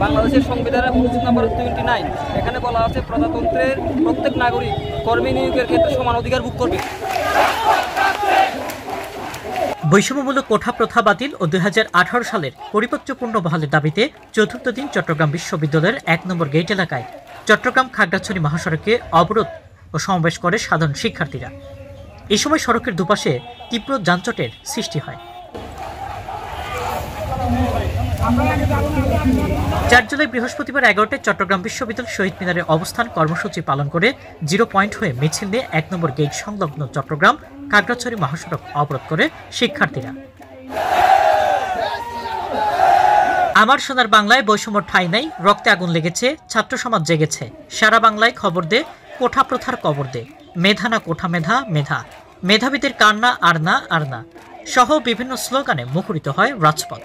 বাংলাদেশের সংবিধানের অনুচ্ছেদ নম্বর 29 এখানে বলা আছে প্রজাতন্ত্রের প্রত্যেক নাগরিক কর্মী নিয়োগের ক্ষেত্রে সমান অধিকার ভোগ করবে। বৈষম্যমূলক কোঠা প্রথা বাতিল ও 2018 সালের পরিপত্রপূর্ণ বহালের দাবিতে চতুর্থ দিন চট্টগ্রাম বিশ্ববিদ্যালয়ের 1 নম্বর গেট এলাকায় চট্টগ্রাম খাগড়াছড়ি মহাসড়কে অবরোধ ও সমাবেশ করে সাধারণ শিক্ষার্থীরা। এই সময় সড়কের দুপাশে তীব্র যানজটের সৃষ্টি হয়। 4 জুলাই বৃহস্পতিবার 11টায় চট্টগ্রাম বিশ্ববিদ্যালয় শহীদ মিনারে অবস্থান কর্মসূচি পালন করে 0 পয়েন্ট হয়ে মিছিল নিয়ে 1 নম্বর গেট সংলগ্ন চট্টগ্রাম খাগড়াছড়ি মহাসড়ক অবরোধ করে শিক্ষার্থীরা। আমার সোনার বাংলায় বৈষম্য ঠাঁই নাই, রক্তে আগুন লেগেছে, ছাত্র সমাজ জেগেছে, সারা বাংলায় খবর দে, কোঠা প্রথার কবর দে, মেধা না কোঠা মেধা, মেধা, মেধাবীদের কান্না আর না আর না সহ বিভিন্ন স্লোগানে মুখরিত হয় রাজপথ।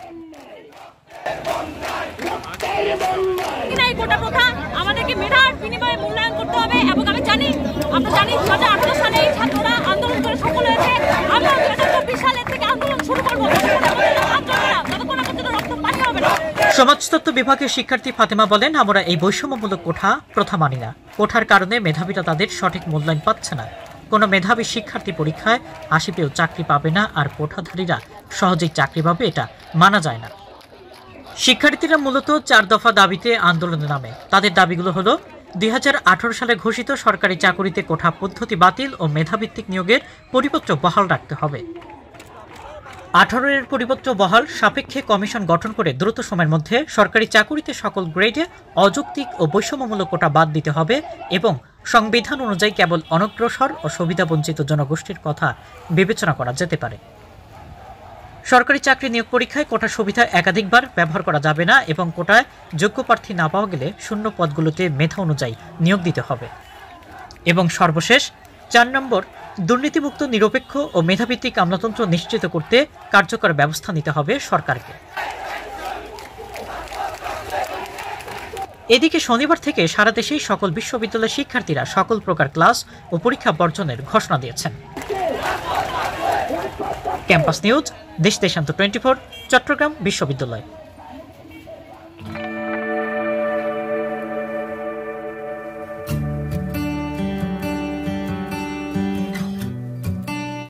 আমাদেরকে মেধার বিনিময়ে মূল্যায়ন করতে হবে এবং আমি জানি আমরা জানি 2018 সালে ছাত্ররা আন্দোলন করে সফল হয়েছে। আমরা 2024 সালের থেকে আন্দোলন শুরু করব। সমাজতত্ত্ব বিভাগের শিক্ষার্থী ফাতেমা বলেন, আমরা এই বৈষম্যমূলক কোঠা প্রথা মানি না। কোঠার কারণে মেধাবীরা তাদের সঠিক মূল্যায়ন পাচ্ছে না। কোনো মেধাবী শিক্ষার্থী পরীক্ষায় 80 পেয়েও চাকরি পাবে না, আর কোঠাধারীরা সহজেই চাকরি পাবে, এটা মানা যায় না। শিক্ষার্থীরা মূলত 4 দফা দাবিতে আন্দোলনে নামে। তাদের দাবিগুলো হলো 2018 সালে ঘোষিত সরকারি চাকুরিতে কোঠা পদ্ধতি বাতিল ও মেধাভিত্তিক নিয়োগের পরিপত্র বহাল রাখতে হবে। 18 এর পরিপত্র বহাল সাপেক্ষে কমিশন গঠন করে দ্রুত সময়ের মধ্যে সরকারি চাকুরিতে সকল গ্রেডে অযৌক্তিক ও বৈষম্যমূলক কোটা বাদ দিতে হবে এবং সংবিধান অনুযায়ী কেবল অনগ্রসর ও সুবিধাবঞ্চিত জনগোষ্ঠীর কথা বিবেচনা করা যেতে পারে। সরকারি চাকরি নিয়োগ পরীক্ষায় কোটা সুবিধা একাধিকবার ব্যবহার করা যাবে না এবং কোটায় যোগ্য প্রার্থী না পাওয়া গেলে শূন্য পদগুলোতে মেধা অনুযায়ী নিয়োগ দিতে হবে। এবং সর্বশেষ 4 নম্বর, দুর্নীতিমুক্ত নিরপেক্ষ ও মেধাভিত্তিক আমলাতন্ত্র নিশ্চিত করতে কার্যকর ব্যবস্থা নিতে হবে সরকারকে। এদিকে শনিবার থেকে সারা দেশেই সকল বিশ্ববিদ্যালয়ের শিক্ষার্থীরা সকল প্রকার ক্লাস ও পরীক্ষা বর্জনের ঘোষণা দিয়েছেন। ক্যাম্পাস নিউজ, দেশ দেশান্তর 24, চট্টগ্রাম বিশ্ববিদ্যালয়।